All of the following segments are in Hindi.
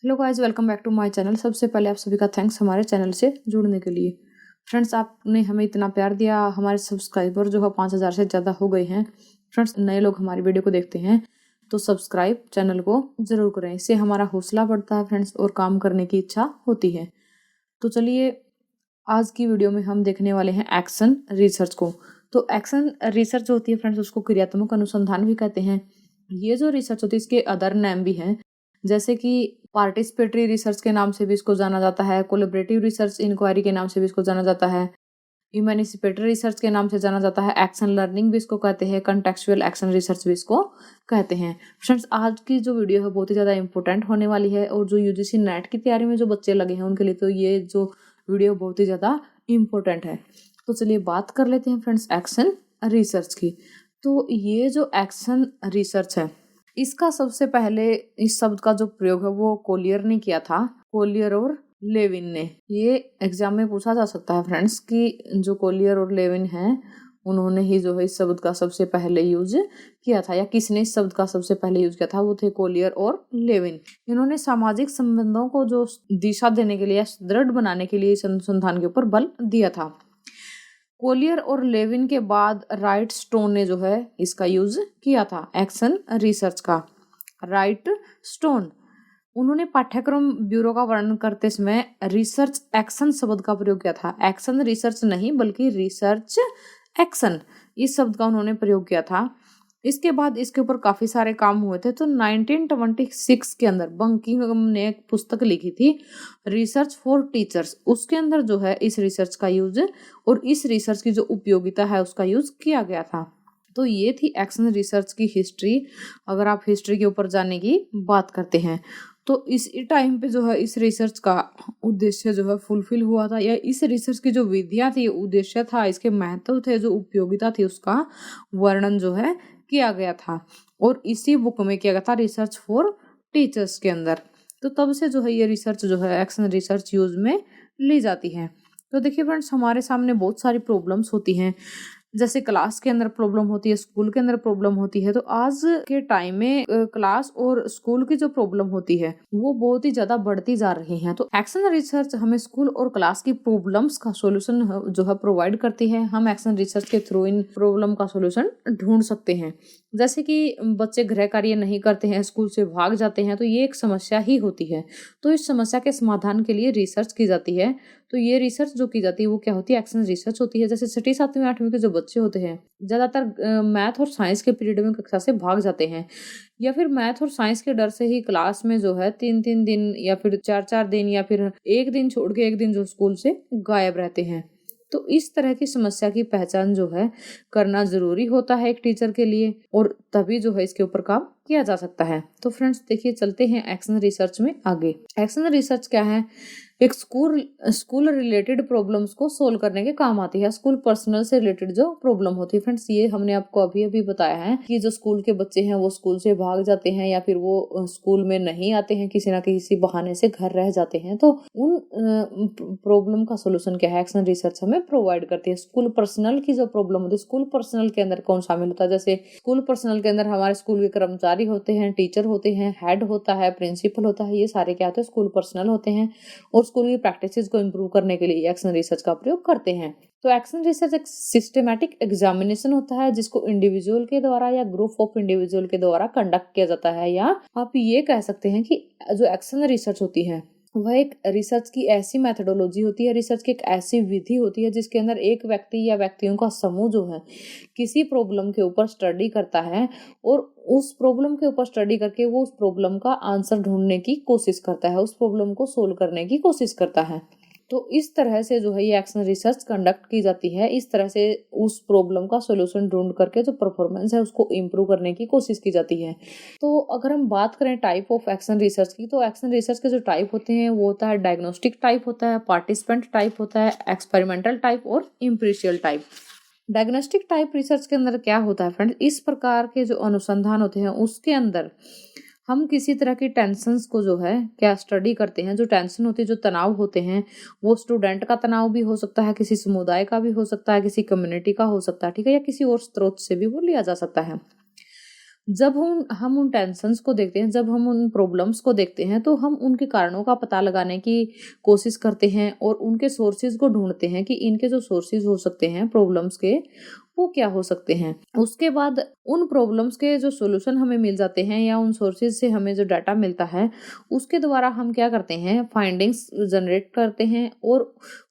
Hello guys, welcome back to my channel. सबसे पहले आप सभी का थैंक्स हमारे चैनल से जुड़ने के लिए। फ्रेंड्स, आपने हमें इतना प्यार दिया, हमारे सब्सक्राइबर जो है 5000 से ज़्यादा हो गए हैं। फ्रेंड्स, नए लोग हमारी वीडियो को देखते हैं तो सब्सक्राइब चैनल को ज़रूर करें, इससे हमारा हौसला बढ़ता है फ्रेंड्स और काम करने की इच्छा होती है। तो चलिए, आज की वीडियो में हम देखने वाले हैं एक्शन रिसर्च को। तो एक्शन रिसर्च होती है फ्रेंड्स, उसको क्रियात्मक अनुसंधान भी कहते हैं। ये जो रिसर्च होती है इसके अदर नेम भी हैं, जैसे कि पार्टिसिपेटरी रिसर्च के नाम से भी इसको जाना जाता है, कोलेबरेटिव रिसर्च इंक्वायरी के नाम से भी इसको जाना जाता है, इमेनिसिपेटरी रिसर्च के नाम से जाना जाता है, एक्शन लर्निंग भी इसको कहते हैं, कंटेक्चुअल एक्शन रिसर्च भी इसको कहते हैं। फ्रेंड्स, आज की जो वीडियो है बहुत ही ज़्यादा इंपॉर्टेंट होने वाली है और जो यूजीसी नेट की तैयारी में जो बच्चे लगे हैं उनके लिए तो ये जो वीडियो बहुत ही ज़्यादा इम्पोर्टेंट है। तो चलिए बात कर लेते हैं फ्रेंड्स एक्शन रिसर्च की। तो ये जो एक्शन रिसर्च है, इसका सबसे पहले इस शब्द का जो प्रयोग है वो कोलियर ने किया था, कोलियर और लेविन ने। ये एग्जाम में पूछा जा सकता है फ्रेंड्स कि जो कोलियर और लेविन हैं उन्होंने ही जो है इस शब्द का सबसे पहले यूज किया था, या किसने इस शब्द का सबसे पहले यूज किया था, वो थे कोलियर और लेविन। इन्होंने सामाजिक संबंधों को जो दिशा देने के लिए, दृढ़ बनाने के लिए इस अनुसंधान के ऊपर बल दिया था। कोलियर और लेविन के बाद राइट स्टोन ने जो है इसका यूज किया था एक्शन रिसर्च का। राइट स्टोन, उन्होंने पाठ्यक्रम ब्यूरो का वर्णन करते समय रिसर्च एक्शन शब्द का प्रयोग किया था। एक्शन रिसर्च नहीं बल्कि रिसर्च एक्शन, इस शब्द का उन्होंने प्रयोग किया था। इसके बाद इसके ऊपर काफी सारे काम हुए थे। तो 1926 के अंदर बंकिंघम ने एक पुस्तक लिखी थी, रिसर्च फॉर टीचर्स। उसके अंदर जो है इस रिसर्च का यूज और इस रिसर्च की जो उपयोगिता है उसका यूज किया गया था। तो ये थी एक्शन रिसर्च की हिस्ट्री। अगर आप हिस्ट्री के ऊपर जाने की बात करते हैं तो इस टाइम पे जो है इस रिसर्च का उद्देश्य जो है फुलफिल हुआ था, या इस रिसर्च की जो विधियां थी, उद्देश्य था, इसके महत्व थे, जो उपयोगिता थी, उसका वर्णन जो है किया गया था। और इसी बुक में किया गया था, रिसर्च फॉर टीचर्स के अंदर। तो तब से जो है ये रिसर्च जो है एक्शन रिसर्च यूज में ली जाती है। तो देखिए फ्रेंड्स, हमारे सामने बहुत सारी प्रॉब्लम्स होती हैं, जैसे क्लास के अंदर प्रॉब्लम होती है, स्कूल के अंदर प्रॉब्लम होती है। तो आज के टाइम में क्लास और स्कूल की जो प्रॉब्लम होती है वो बहुत ही ज्यादा बढ़ती जा रही है। तो एक्शन रिसर्च हमें स्कूल और क्लास की प्रॉब्लम्स का सॉल्यूशन जो है प्रोवाइड करती है। हम एक्शन रिसर्च के थ्रू इन प्रॉब्लम का सॉल्यूशन ढूंढ सकते हैं। जैसे कि बच्चे गृह कार्य नहीं करते हैं, स्कूल से भाग जाते हैं, तो ये एक समस्या ही होती है। तो इस समस्या के समाधान के लिए रिसर्च की जाती है। तो ये रिसर्च जो की जाती है वो क्या होती है, एक्शन रिसर्च होती है। जैसे 6वीं 7वीं 8वीं के जो बच्चे होते हैं ज्यादातर मैथ और साइंस के पीरियड में कक्षा से भाग जाते हैं, या फिर मैथ और साइंस के डर से ही क्लास में जो है 3-3 दिन या फिर 4-4 दिन या फिर एक दिन छोड़ के एक दिन जो स्कूल से गायब रहते हैं। तो इस तरह की समस्या की पहचान जो है करना जरूरी होता है एक टीचर के लिए, और तभी जो है इसके ऊपर काम किया जा सकता है। तो फ्रेंड्स देखिए, चलते हैं एक्शन रिसर्च में आगे। एक्शन रिसर्च क्या है, एक स्कूल रिलेटेड प्रॉब्लम्स को सोल्व करने के काम आती है। स्कूल पर्सनल से रिलेटेड जो प्रॉब्लम होती है फ्रेंड्स, ये हमने आपको अभी अभी बताया है कि जो स्कूल के बच्चे हैं वो स्कूल से भाग जाते हैं या फिर वो स्कूल में नहीं आते हैं, किसी ना किसी बहाने से घर रह जाते हैं। तो उन प्रॉब्लम का सोल्यूशन क्या है, एक्शन रिसर्च हमें प्रोवाइड करती है। स्कूल पर्सनल की जो प्रॉब्लम होती है, स्कूल पर्सनल के अंदर कौन शामिल होता है, जैसे स्कूल पर्सनल के अंदर हमारे स्कूल के कर्मचारी होते हैं, टीचर होते हैं, हेड होता है, प्रिंसिपल होता है, ये सारे क्या होते हैं, स्कूल पर्सनल होते हैं। और स्कूल की प्रैक्टिसेस को इम्प्रूव करने के लिए एक्शन रिसर्च का प्रयोग करते हैं। तो एक्शन रिसर्च एक सिस्टमैटिक एग्जामिनेशन होता है जिसको इंडिविजुअल के द्वारा या ग्रुप ऑफ इंडिविजुअल के द्वारा कंडक्ट किया जाता है, या आप ये कह सकते हैं कि जो एक्शन रिसर्च होती है वह एक रिसर्च की ऐसी मेथोडोलॉजी होती है, रिसर्च की एक ऐसी विधि होती है जिसके अंदर एक व्यक्ति या व्यक्तियों का समूह जो है किसी प्रॉब्लम के ऊपर स्टडी करता है और उस प्रॉब्लम के ऊपर स्टडी करके वो उस प्रॉब्लम का आंसर ढूंढने की कोशिश करता है, उस प्रॉब्लम को सोल्व करने की कोशिश करता है। तो इस तरह से जो है ये एक्शन रिसर्च कंडक्ट की जाती है। इस तरह से उस प्रॉब्लम का सॉल्यूशन ढूंढ करके जो परफॉर्मेंस है उसको इम्प्रूव करने की कोशिश की जाती है। तो अगर हम बात करें टाइप ऑफ एक्शन रिसर्च की, तो एक्शन रिसर्च के जो टाइप होते हैं वो होता है डायग्नोस्टिक टाइप होता है, पार्टिसिपेंट टाइप होता है, एक्सपेरिमेंटल टाइप और इम्प्रिशियल टाइप। डायग्नोस्टिक टाइप रिसर्च के अंदर क्या होता है फ्रेंड्स, इस प्रकार के जो अनुसंधान होते हैं उसके अंदर हम किसी तरह की टेंशन्स को जो है क्या स्टडी करते हैं। जो टेंशन होती है, जो तनाव होते हैं, वो स्टूडेंट का तनाव भी हो सकता है, किसी समुदाय का भी हो सकता है, किसी कम्युनिटी का हो सकता है, ठीक है, या किसी और स्रोत से भी वो लिया जा सकता है। जब हम उन टेंशन्स को देखते हैं, जब हम उन प्रॉब्लम्स को देखते हैं, तो हम उनके कारणों का पता लगाने की कोशिश करते हैं और उनके सोर्सेज को ढूंढते हैं कि इनके जो सोर्सेज हो सकते हैं प्रॉब्लम्स के, वो क्या हो सकते हैं। उसके बाद उन प्रॉब्लम्स के जो सॉल्यूशन हमें मिल जाते हैं या उन सोर्सेज से हमें जो डाटा मिलता है, उसके द्वारा हम क्या करते हैं, फाइंडिंग्स जनरेट करते हैं और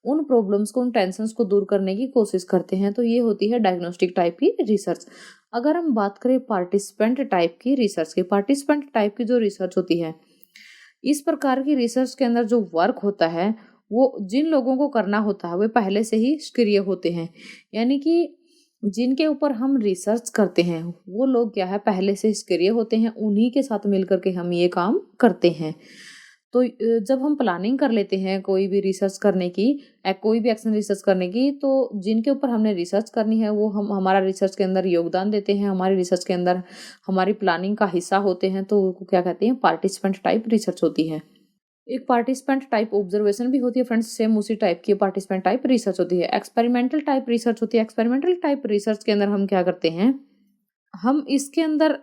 उन प्रॉब्लम्स को, उन टेंशन्स को दूर करने की कोशिश करते हैं। तो ये होती है डायग्नोस्टिक टाइप की रिसर्च। अगर हम बात करें पार्टिसिपेंट टाइप की रिसर्च की, पार्टिसिपेंट टाइप की जो रिसर्च होती है, इस प्रकार की रिसर्च के अंदर जो वर्क होता है, वो जिन लोगों को करना होता है वे पहले से ही सक्रिय होते हैं। यानी कि जिनके ऊपर हम रिसर्च करते हैं वो लोग क्या है, पहले से सक्रिय होते हैं, उन्हीं के साथ मिलकर के हम ये काम करते हैं। तो जब हम प्लानिंग कर लेते हैं कोई भी रिसर्च करने की, कोई भी एक्शन रिसर्च करने की, तो जिनके ऊपर हमने रिसर्च करनी है वो हम हमारा रिसर्च के अंदर योगदान देते हैं, हमारी रिसर्च के अंदर हमारी प्लानिंग का हिस्सा होते हैं, तो वो क्या कहते हैं, पार्टिसिपेंट टाइप रिसर्च होती है। एक पार्टिसिपेंट टाइप ऑब्जर्वेशन भी होती है फ्रेंड्स, सेम उसी टाइप की पार्टिसिपेंट टाइप रिसर्च होती है। एक्सपेरिमेंटल टाइप रिसर्च होती है। एक्सपेरिमेंटल टाइप रिसर्च के अंदर हम क्या करते हैं, हम इसके अंदर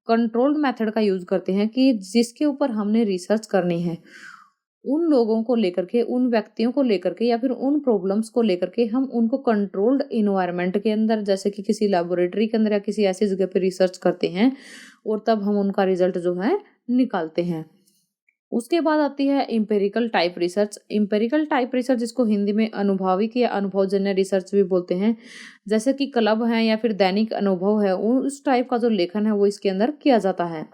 कंट्रोल्ड मेथड का यूज करते हैं कि जिसके ऊपर हमने रिसर्च करनी है उन लोगों को लेकर के, उन व्यक्तियों को लेकर के या फिर उन प्रॉब्लम्स को लेकर के हम उनको कंट्रोल्ड इन्वायरमेंट के अंदर, जैसे कि किसी लेबोरेटरी के अंदर या किसी ऐसी जगह पे रिसर्च करते हैं और तब हम उनका रिजल्ट जो है निकालते हैं। उसके बाद आती है empirical type research. Empirical type research जिसको हिंदी में अनुभविक या अनुभवजन्य रिसर्च भी बोलते हैं, जैसे कि क्लब है या फिर दैनिक अनुभव है, उस टाइप का जो लेखन है वो इसके अंदर किया जाता है।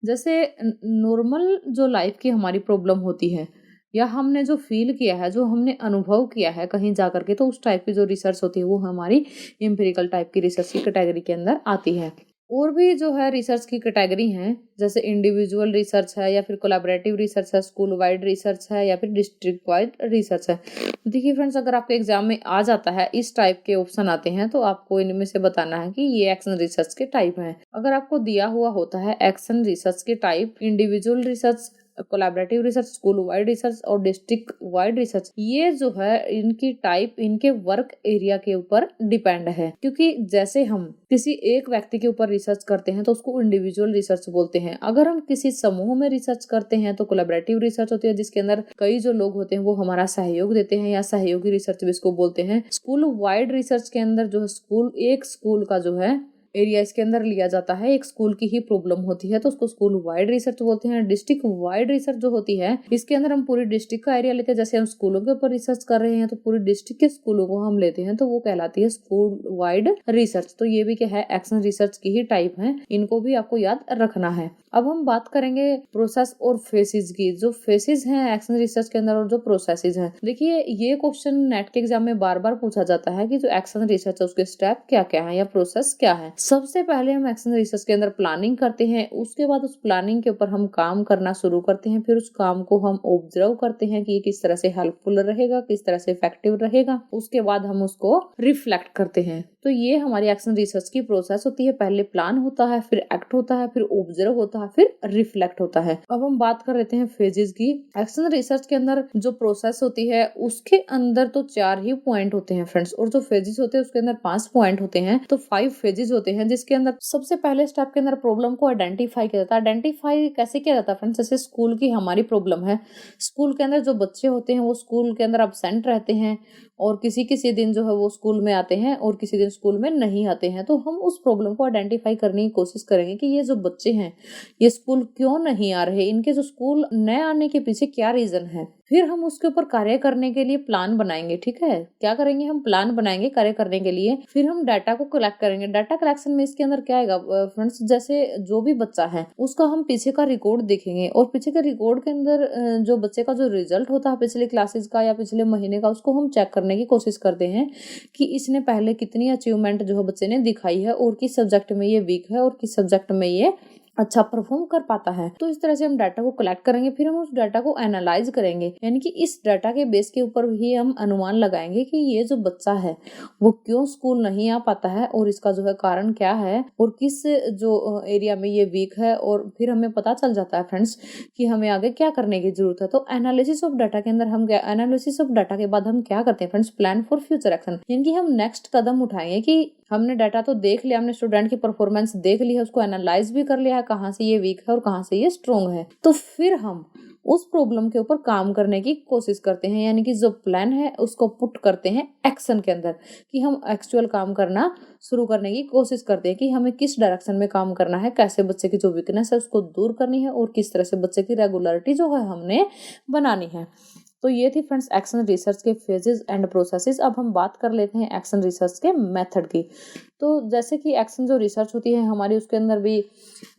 जैसे नॉर्मल जो लाइफ की हमारी प्रॉब्लम होती है या हमने जो फील किया है, जो हमने अनुभव किया है कहीं जा करके, तो उस टाइप की जो रिसर्च होती है वो हमारी इंपेरिकल टाइप की रिसर्च की कैटेगरी के अंदर आती है। और भी जो है रिसर्च की कैटेगरी हैं, जैसे इंडिविजुअल रिसर्च है या फिर कोलैबोरेटिव रिसर्च है, स्कूल वाइड रिसर्च है या फिर डिस्ट्रिक्ट वाइड रिसर्च है। देखिए फ्रेंड्स, अगर आपके एग्जाम में आ जाता है इस टाइप के ऑप्शन आते हैं तो आपको इनमें से बताना है कि ये एक्शन रिसर्च के टाइप हैं। अगर आपको दिया हुआ होता है एक्शन रिसर्च के type, individual research, collaborative research, school wide research और डिस्ट्रिक्ट वाइड रिसर्च, ये जो है इनकी टाइप इनके वर्क एरिया के ऊपर डिपेंड है। क्योंकि जैसे हम किसी एक व्यक्ति के ऊपर रिसर्च करते हैं तो उसको इंडिविजुअल रिसर्च बोलते हैं। अगर हम किसी समूह में रिसर्च करते हैं तो कोलैबोरेटिव रिसर्च होती है, जिसके अंदर कई जो लोग होते हैं वो हमारा सहयोग देते हैं या सहयोगी रिसर्च भी इसको बोलते हैं। स्कूल वाइड रिसर्च के अंदर जो है एक स्कूल का जो है एरिया इसके अंदर लिया जाता है, एक स्कूल की ही प्रॉब्लम होती है तो उसको स्कूल वाइड रिसर्च बोलते हैं। डिस्ट्रिक्ट वाइड रिसर्च जो होती है इसके अंदर हम पूरी डिस्ट्रिक्ट का एरिया लेते हैं। जैसे हम स्कूलों के ऊपर रिसर्च कर रहे हैं तो पूरी डिस्ट्रिक्ट के स्कूलों को हम लेते हैं, तो वो कहलाती है स्कूल वाइड रिसर्च। तो ये भी क्या है, एक्शन रिसर्च की ही टाइप है, इनको भी आपको याद रखना है। अब हम बात करेंगे प्रोसेस और फेसेस की। जो फेसेस हैं एक्शन रिसर्च के अंदर और जो प्रोसेसेस हैं, देखिए ये क्वेश्चन नेट के एग्जाम में बार बार पूछा जाता है कि जो एक्शन रिसर्च है उसके स्टेप क्या क्या है या प्रोसेस क्या है। सबसे पहले हम एक्शन रिसर्च के अंदर प्लानिंग करते हैं, उसके बाद उस प्लानिंग के ऊपर हम काम करना शुरू करते हैं, फिर उस काम को हम ऑब्जर्व करते हैं कि ये किस तरह से हेल्पफुल रहेगा, किस तरह से इफेक्टिव रहेगा। उसके बाद हम उसको रिफ्लेक्ट करते हैं। तो ये हमारी एक्शन रिसर्च की प्रोसेस होती है। पहले प्लान होता है, फिर एक्ट होता है, फिर ऑब्जर्व होता है, फिर रिफ्लेक्ट होता है। अब हम बात कर लेते हैं फेजेस की। एक्शन रिसर्च के अंदर जो प्रोसेस होती है उसके अंदर तो 4 ही पॉइंट होते हैं फ्रेंड्स, और जो फेजेस होते हैं उसके अंदर 5 पॉइंट होते हैं, तो 5 फेजेस होते हैं। जिसके अंदर सबसे पहले स्टेप के अंदर प्रॉब्लम को आइडेंटिफाई किया जाता है। आइडेंटिफाई कैसे किया जाता है फ्रेंड्स, जैसे स्कूल की हमारी प्रॉब्लम है, स्कूल के अंदर जो बच्चे होते हैं वो स्कूल के अंदर अब्सेंट रहते हैं और किसी किसी दिन जो है वो स्कूल में आते हैं और किसी दिन स्कूल में नहीं आते हैं। तो हम उस प्रॉब्लम को आइडेंटिफाई करने की कोशिश करेंगे कि ये जो बच्चे हैं ये स्कूल क्यों नहीं आ रहे, इनके जो स्कूल न आने के पीछे क्या रीजन है। फिर हम उसके ऊपर कार्य करने के लिए प्लान बनाएंगे। ठीक है, क्या करेंगे, हम प्लान बनाएंगे कार्य करने के लिए। फिर हम डाटा को कलेक्ट करेंगे। डाटा कलेक्शन में इसके अंदर क्या आएगा फ्रेंड्स, जैसे जो भी बच्चा है उसका हम पीछे का रिकॉर्ड देखेंगे और पीछे के रिकॉर्ड के अंदर जो बच्चे का जो रिजल्ट होता है पिछले क्लासेस का या पिछले महीने का, उसको हम चेक करने की कोशिश करते हैं कि इसने पहले कितनी अचीवमेंट जो है बच्चे ने दिखाई है और किस सब्जेक्ट में ये वीक है और किस सब्जेक्ट में ये अच्छा परफॉर्म कर पाता है। तो इस तरह से हम डाटा को कलेक्ट करेंगे, फिर हम उस डाटा को एनालाइज करेंगे, यानी कि इस डाटा के बेस के ऊपर ही हम अनुमान लगाएंगे कि ये जो बच्चा है वो क्यों स्कूल नहीं आ पाता है और इसका जो है कारण क्या है और किस जो एरिया में ये वीक है। और फिर हमें पता चल जाता है फ्रेंड्स कि हमें आगे क्या करने की जरूरत है। तो एनालिसिस ऑफ डाटा के अंदर हम क्या, एनालिसिस ऑफ डाटा के बाद हम क्या करते हैं friends, plan for future action, यानी कि हम नेक्स्ट कदम उठाएंगे कि हमने डाटा तो देख लिया, हमने स्टूडेंट की परफॉर्मेंस देख ली है, उसको एनालाइज भी कर लिया है कहाँ से ये वीक है और कहाँ से ये स्ट्रोंग है। तो फिर हम उस प्रॉब्लम के ऊपर काम करने की कोशिश करते हैं, यानी कि जो प्लान है उसको पुट करते हैं एक्शन के अंदर, कि हम एक्चुअल काम करना शुरू करने की कोशिश करते हैं कि हमें किस डायरेक्शन में काम करना है, कैसे बच्चे की जो वीकनेस है उसको दूर करनी है और किस तरह से बच्चे की रेगुलरिटी जो है हमने बनानी है। तो ये थी फ्रेंड्स एक्शन रिसर्च के फेजेस एंड प्रोसेसेस। अब हम बात कर लेते हैं एक्शन रिसर्च के मेथड की। तो जैसे कि एक्शन जो रिसर्च होती है हमारी, उसके अंदर भी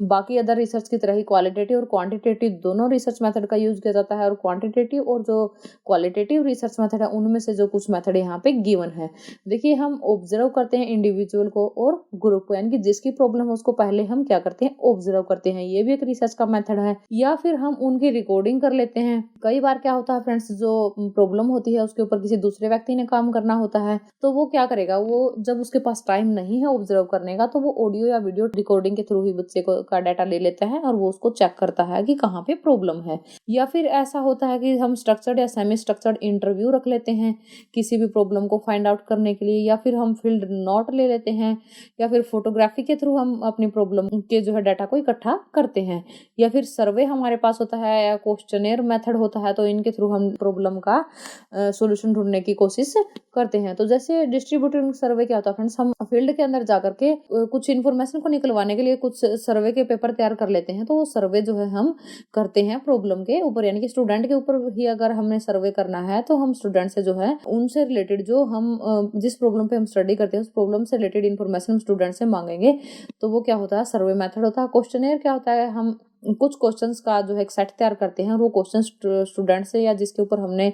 बाकी अदर रिसर्च की तरह ही क्वालिटेटिव और क्वांटिटेटिव दोनों रिसर्च मेथड का यूज किया जाता है, और क्वांटिटेटिव और जो क्वालिटेटिव रिसर्च मेथड है उनमें से जो कुछ मेथड यहाँ पे गिवन है। देखिए, हम ऑब्जर्व करते हैं इंडिविजुअल को और ग्रुप को, यानी कि जिसकी प्रॉब्लम है उसको पहले हम क्या करते हैं, ऑब्जर्व करते हैं, ये भी एक रिसर्च का मेथड है। या फिर हम उनकी रिकॉर्डिंग कर लेते हैं। कई बार क्या होता है फ्रेंड्स, जो प्रॉब्लम होती है उसके ऊपर किसी दूसरे व्यक्ति ने काम करना होता है, तो वो क्या करेगा, वो जब उसके पास टाइम नहीं है ऑब्जर्व करने का, तो वो ऑडियो या वीडियो रिकॉर्डिंग के थ्रू ही बच्चे को का डाटा ले लेता है और वो उसको चेक करता है कि कहाँ पे प्रॉब्लम है। या फिर ऐसा होता है कि हम स्ट्रक्चर्ड या सेमी स्ट्रक्चर्ड इंटरव्यू रख लेते हैं किसी भी प्रॉब्लम को फाइंड आउट करने के लिए, या फिर हम फील्ड नोट ले लेते हैं, या फिर फोटोग्राफी के थ्रू हम अपनी प्रॉब्लम के जो है डाटा को इकट्ठा करते हैं, या फिर सर्वे हमारे पास होता है या क्वेश्चनेयर मेथड होता है, तो इनके थ्रू हम प्रॉब्लम का सॉल्यूशन ढूंढने की कोशिश करते हैं। तो जैसे डिस्ट्रीब्यूटेड सर्वे क्या होता है फ्रेंड्स, हम फील्ड के अंदर जाकर के कुछ इन्फॉर्मेशन को निकलवाने के लिए कुछ सर्वे के पेपर तैयार कर लेते हैं। तो वो सर्वे जो है हम करते हैं प्रॉब्लम के ऊपर, यानी कि स्टूडेंट के ऊपर ही अगर हमने सर्वे करना है तो हम स्टूडेंट से जो है उनसे रिलेटेड जो हम जिस प्रॉब्लम पे हम स्टडी करते हैं उस प्रॉब्लम से रिलेटेड इन्फॉर्मेशन हम स्टूडेंट से मांगेंगे। तो वो क्या होता है, सर्वे मेथड होता है। क्वेश्चनेयर क्या होता है, हम कुछ क्वेश्चंस का जो है एक सेट तैयार करते हैं और वो क्वेश्चन स्टूडेंट से या जिसके ऊपर हमने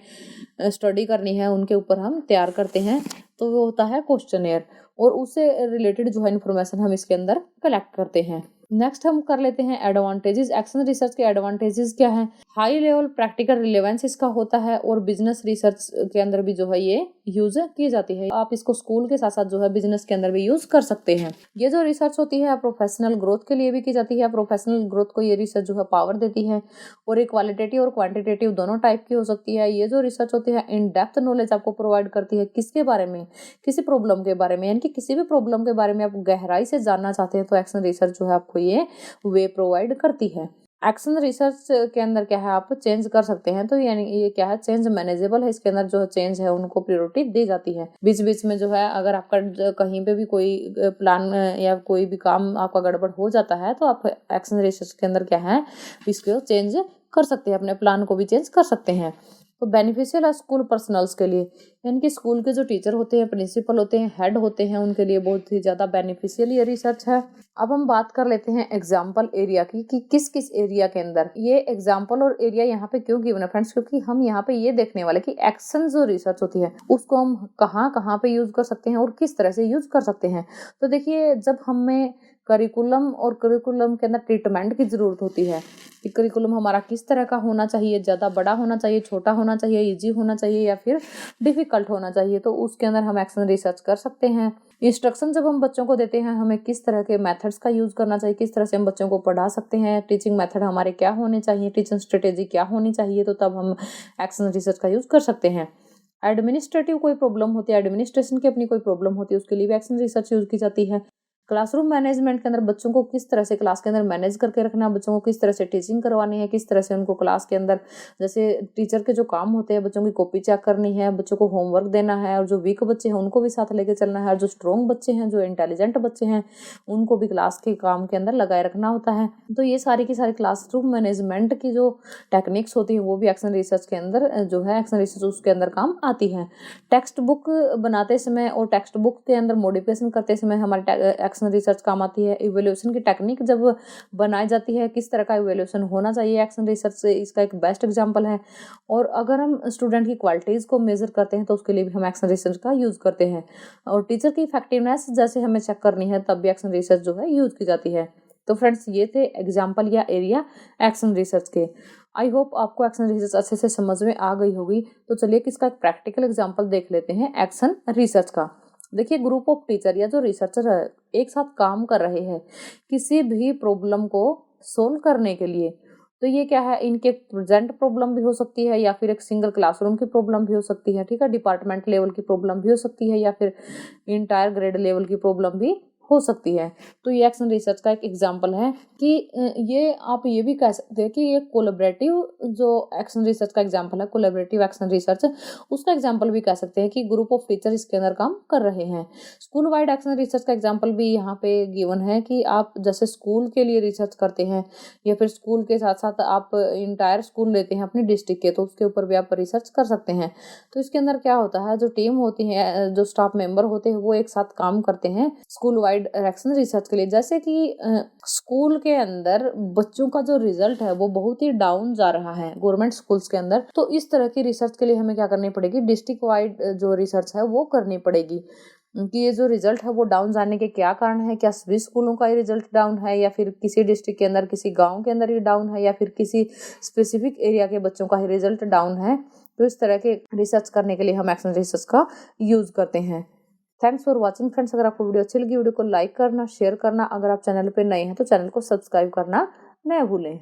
स्टडी करनी है उनके ऊपर हम तैयार करते हैं, तो वो होता है क्वेश्चनेयर, और उससे रिलेटेड जो है इन्फॉर्मेशन हम इसके अंदर कलेक्ट करते हैं। नेक्स्ट हम कर लेते हैं एडवांटेजेस। एक्शन रिसर्च के एडवांटेजेस क्या है, हाई लेवल प्रैक्टिकल रिलेवेंस इसका होता है, और बिजनेस रिसर्च के अंदर भी जो है ये यूज की जाती है। आप इसको स्कूल के साथ साथ जो है बिजनेस के अंदर भी यूज कर सकते हैं। ये जो रिसर्च होती है प्रोफेशनल ग्रोथ के लिए भी की जाती है। प्रोफेशनल ग्रोथ को ये रिसर्च जो है पावर देती है, और एक क्वालिटेटिव और क्वांटिटेटिव दोनों टाइप की हो सकती है। ये जो रिसर्च होती है इन डेप्थ नॉलेज आपको प्रोवाइड करती है, किसके बारे में, किसी प्रॉब्लम के बारे में, यानी कि किसी भी प्रॉब्लम के बारे में आप गहराई से जानना चाहते हैं तो एक्शन रिसर्च जो है आपको ये वे प्रोवाइड करती है। एक्शन रिसर्च के अंदर क्या है, आप चेंज कर सकते हैं, तो यानी ये क्या है, चेंज मैनेजेबल है। इसके अंदर जो चेंज है उनको प्रायोरिटी दी जाती है। बीच बीच में जो है अगर आपका कहीं पे भी कोई प्लान या कोई भी काम आपका गड़बड़ हो जाता है तो आप एक्शन रिसर्च के अंदर क्या है, इसको चेंज कर सकते हैं, अपने प्लान को भी चेंज कर सकते हैं। तो बेनिफिशियल है स्कूल पर्सनल्स के लिए, यानी कि स्कूल के जो टीचर होते हैं, प्रिंसिपल होते हैं, हेड होते हैं, उनके लिए बहुत ही ज़्यादा बेनिफिशियल ये रिसर्च है। अब हम बात कर लेते हैं एग्जाम्पल एरिया की, कि किस किस एरिया के अंदर ये एग्जाम्पल और एरिया यहाँ पे क्यों गिवन है फ्रेंड्स, क्योंकि हम यहाँ पे ये देखने वाले कि एक्शन जो रिसर्च होती है उसको हम कहाँ कहाँ पे यूज कर सकते हैं और किस तरह से यूज कर सकते हैं। तो देखिए, जब हमें करिकुलम और करिकुलम के अंदर ट्रीटमेंट की जरूरत होती है कि करिकुलम हमारा किस तरह का होना चाहिए, ज़्यादा बड़ा होना चाहिए, छोटा होना चाहिए, इजी होना चाहिए या फिर डिफिकल्ट होना चाहिए, तो उसके अंदर हम एक्शन रिसर्च कर सकते हैं। इंस्ट्रक्शन जब हम बच्चों को देते हैं, हमें किस तरह के मेथड्स का यूज करना चाहिए, किस तरह से हम बच्चों को पढ़ा सकते हैं, टीचिंग मेथड हमारे क्या होने चाहिए, टीचिंग स्ट्रेटेजी क्या होनी चाहिए, तो तब हम एक्शन रिसर्च का यूज कर सकते हैं। एडमिनिस्ट्रेटिव कोई प्रॉब्लम होती है, एडमिनिस्ट्रेशन की अपनी कोई प्रॉब्लम होती है, उसके लिए भी एक्शन रिसर्च यूज की जाती है। क्लासरूम मैनेजमेंट के अंदर बच्चों को किस तरह से क्लास के अंदर मैनेज करके रखना, बच्चों को किस तरह से टीचिंग करवानी है, किस तरह से उनको क्लास के अंदर, जैसे टीचर के जो काम होते हैं, बच्चों की कॉपी चेक करनी है, बच्चों को होमवर्क देना है, और जो वीक बच्चे हैं उनको भी साथ लेके चलना है, और जो स्ट्रॉन्ग बच्चे हैं, जो इंटेलिजेंट बच्चे हैं, उनको भी क्लास के काम के अंदर लगाए रखना होता है। तो ये सारी की सारी क्लासरूम मैनेजमेंट की जो टेक्निक्स होती है वो भी एक्शन रिसर्च के अंदर जो है, एक्शन रिसर्च उसके अंदर काम आती है। टेक्स्ट बुक बनाते समय और टेक्स्ट बुक के अंदर मॉडिफिकेशन करते समय हमारे एक्शन रिसर्च काम आती है। इवैल्यूएशन की टेक्निक जब बनाई जाती है, किस तरह का इवैल्यूएशन होना चाहिए, एक्शन रिसर्च से इसका एक बेस्ट एग्जांपल है। और अगर हम स्टूडेंट की क्वालिटीज़ को मेजर करते हैं तो उसके लिए भी हम एक्शन रिसर्च का यूज़ करते हैं। और टीचर की इफेक्टिवनेस जैसे हमें चेक करनी है तब भी एक्शन रिसर्च जो है यूज़ की जाती है। तो फ्रेंड्स, ये थे एग्जाम्पल या एरिया एक्शन रिसर्च के। आई होप आपको एक्शन रिसर्च अच्छे से समझ में आ गई होगी। तो चलिए किसका एक प्रैक्टिकल एग्जाम्पल देख लेते हैं एक्शन रिसर्च का। देखिए, ग्रुप ऑफ टीचर या जो रिसर्चर है एक साथ काम कर रहे हैं किसी भी प्रॉब्लम को सोल्व करने के लिए। तो ये क्या है, इनके प्रेजेंट प्रॉब्लम भी हो सकती है या फिर एक सिंगल क्लासरूम की प्रॉब्लम भी हो सकती है, ठीक है, डिपार्टमेंट लेवल की प्रॉब्लम भी हो सकती है या फिर इंटायर ग्रेड लेवल की प्रॉब्लम भी हो सकती है। तो ये एक्शन रिसर्च का एक एग्जांपल है कि ये आप ये भी कह सकते हैं कि ये कोलैबोरेटिव जो एक्शन रिसर्च का एग्जांपल है, कोलैबोरेटिव एक्शन रिसर्च, उसका एग्जांपल भी कह सकते हैं कि ग्रुप ऑफ टीचर इसके अंदर काम कर रहे हैं। स्कूल वाइड एक्शन रिसर्च का एग्जांपल भी यहाँ पे गिवन है कि आप जैसे स्कूल के लिए रिसर्च करते हैं या फिर स्कूल के साथ साथ आप इंटायर स्कूल लेते हैं अपनी डिस्ट्रिक्ट के, तो उसके ऊपर भी आप रिसर्च कर सकते हैं। तो इसके अंदर क्या होता है, जो टीम होती है, जो स्टाफ मेंबर होते हैं, वो एक साथ काम करते हैं स्कूल वाइड एक्शन रिसर्च के लिए। जैसे कि स्कूल के अंदर बच्चों का जो रिजल्ट है वो बहुत ही डाउन जा रहा है गवर्नमेंट स्कूल्स के अंदर, तो इस तरह की रिसर्च के लिए हमें क्या करनी पड़ेगी, डिस्ट्रिक्ट वाइड जो रिसर्च है वो करनी पड़ेगी कि ये जो रिजल्ट है वो डाउन जाने के क्या कारण है, क्या सभी स्कूलों का ये रिजल्ट डाउन है या फिर किसी डिस्ट्रिक्ट के अंदर किसी गांव के अंदर ये डाउन है या फिर किसी स्पेसिफिक एरिया के बच्चों का ही रिजल्ट डाउन है। तो इस तरह के रिसर्च करने के लिए हम एक्शन रिसर्च का यूज करते हैं। Thanks for watching friends. अगर आपको वीडियो अच्छी लगी, वीडियो को लाइक करना, शेयर करना, अगर आप चैनल पे नए हैं तो चैनल को सब्सक्राइब करना न भूलें।